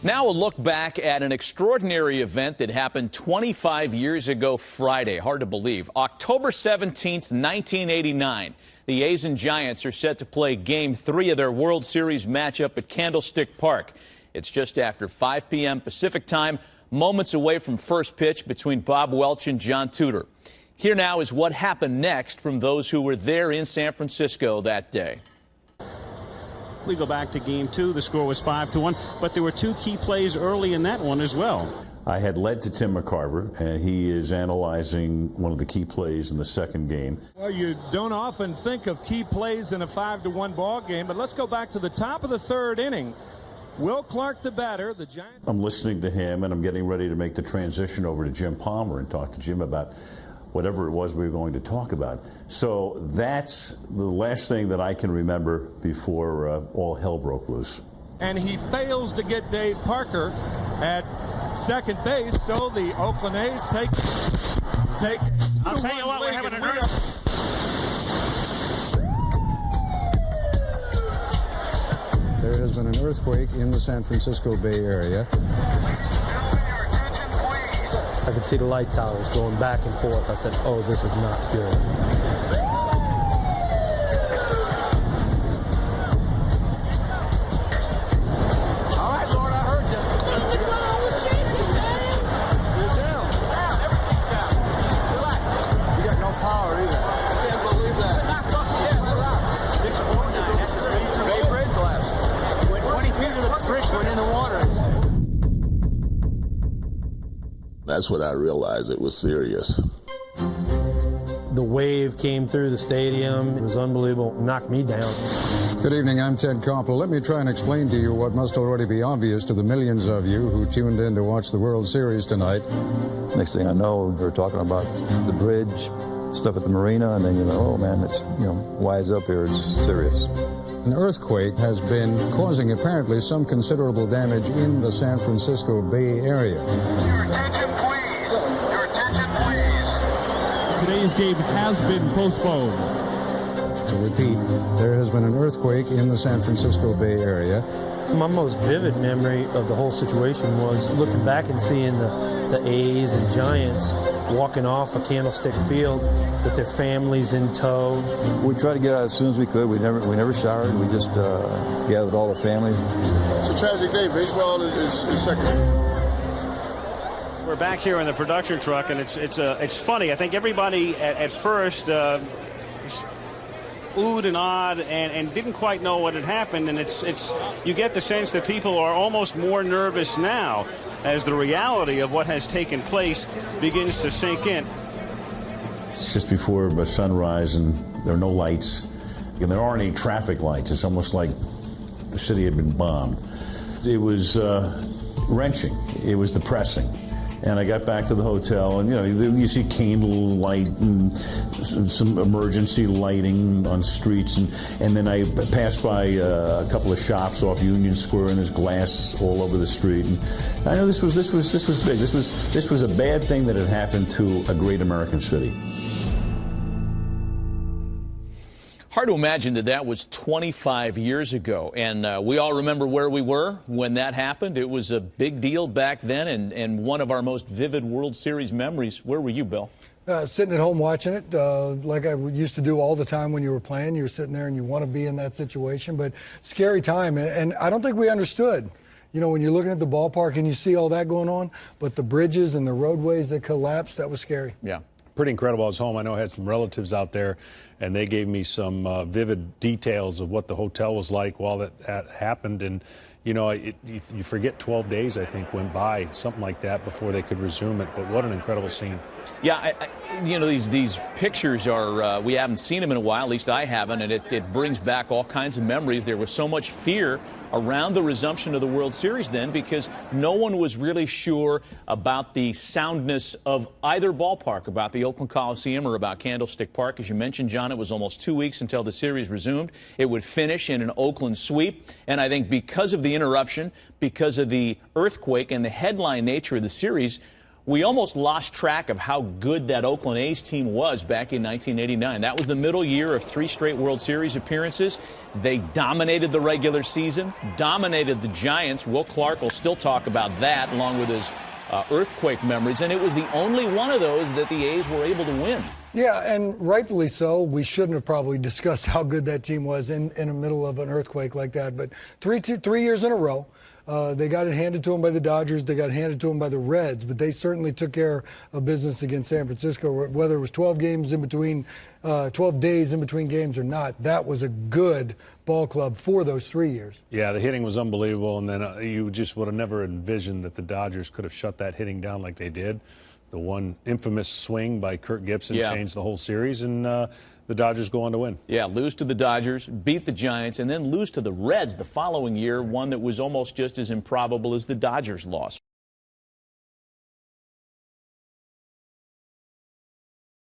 Now a look back at an extraordinary event that happened 25 years ago Friday. Hard to believe. October 17th, 1989. The A's and Giants are set to play Game 3 of their World Series matchup at Candlestick Park. It's just after 5 p.m. Pacific time, moments away from first pitch between Bob Welch and John Tudor. Here now is what happened next from those who were there in San Francisco that day. We go back to Game 2. The score was 5-1, but there were two key plays early in that one as well. I had led to Tim McCarver, and he is analyzing one of the key plays in the second game. Well, you don't often think of key plays in a 5-1 ball game, but let's go back to the top of the third inning. Will Clark, the batter, the Giants. I'm listening to him, and I'm getting ready to make the transition over to Jim Palmer and talk to Jim about whatever it was we were going to talk about. So that's the last thing that I can remember before all hell broke loose. And he fails to get Dave Parker at second base, so the Oakland A's take. I'll tell you what, we're having an earthquake. There has been an earthquake in the San Francisco Bay Area. I could see the light towers going back and forth. I said, oh, this is not good. All right, Lord, I heard you. It's shaking, man. You're down. Down. Everything's down. Relax. You got no power either. I can't believe that. Not fucking yet. We're out. 6.9. That's the Bay Bridge collapse. Went 20 feet to the bridge, went in the water. That's when I realized it was serious. The wave came through the stadium. It was unbelievable. It knocked me down. Good evening, I'm Ted Koppel. Let me try and explain to you what must already be obvious to the millions of you who tuned in to watch the World Series tonight. Next thing I know, we were talking about the bridge, stuff at the marina, and then you know, oh man, it's, why it's up here, it's serious. An earthquake has been causing apparently some considerable damage in the San Francisco Bay Area. Your attention, please. Your attention, please. Today's game has been postponed. To repeat, there has been an earthquake in the San Francisco Bay Area. My most vivid memory of the whole situation was looking back and seeing the A's and Giants walking off a Candlestick Field with their families in tow. We tried to get out as soon as we could. We never showered. We just gathered all the family. It's a tragic day. Baseball is second. We're back here in the production truck, and it's funny. I think everybody at first oohed and awed and didn't quite know what had happened, and you get the sense that people are almost more nervous now as the reality of what has taken place begins to sink in. It's just before sunrise, and there are no lights, and there aren't any traffic lights. It's almost like the city had been bombed. It was wrenching. It was depressing. And I got back to the hotel, and you see candle light and some emergency lighting on streets, and then I passed by a couple of shops off Union Square, and there's glass all over the street. And I know this was big. This was a bad thing that had happened to a great American city. Hard to imagine that was 25 years ago, and we all remember where we were when that happened. It was a big deal back then, and one of our most vivid World Series memories. Where were you, Bill? Sitting at home watching it, like I used to do all the time when you were playing. You were sitting there and you want to be in that situation, but scary time, and I don't think we understood. When you're looking at the ballpark and you see all that going on, but the bridges and the roadways that collapsed, that was scary. Yeah. Pretty incredible. I was home. I know I had some relatives out there, and they gave me some vivid details of what the hotel was like while that happened. And, you forget 12 days, I think, went by, something like that, before they could resume it. But what an incredible scene. Yeah, these pictures are, we haven't seen them in a while, at least I haven't, and it brings back all kinds of memories. There was so much fear around the resumption of the World Series then because no one was really sure about the soundness of either ballpark, about the Oakland Coliseum or about Candlestick Park. As you mentioned, John, it was almost 2 weeks until the series resumed. It would finish in an Oakland sweep, and I think because of the interruption, because of the earthquake and the headline nature of the series, We almost lost track of how good that Oakland A's team was back in 1989. That was the middle year of 3 straight World Series appearances. They dominated the regular season, dominated the Giants. Will Clark will still talk about that along with his earthquake memories, and it was the only one of those that the A's were able to win. Yeah, and rightfully so. We shouldn't have probably discussed how good that team was in the middle of an earthquake like that. But 3 years in a row, they got it handed to them by the Dodgers. They got it handed to them by the Reds. But they certainly took care of business against San Francisco, whether it was 12 days in between games or not. That was a good ball club for those 3 years. Yeah, the hitting was unbelievable. And then you just would have never envisioned that the Dodgers could have shut that hitting down like they did. The one infamous swing by Kirk Gibson changed the whole series, and the Dodgers go on to win. Yeah, lose to the Dodgers, beat the Giants, and then lose to the Reds the following year, one that was almost just as improbable as the Dodgers loss.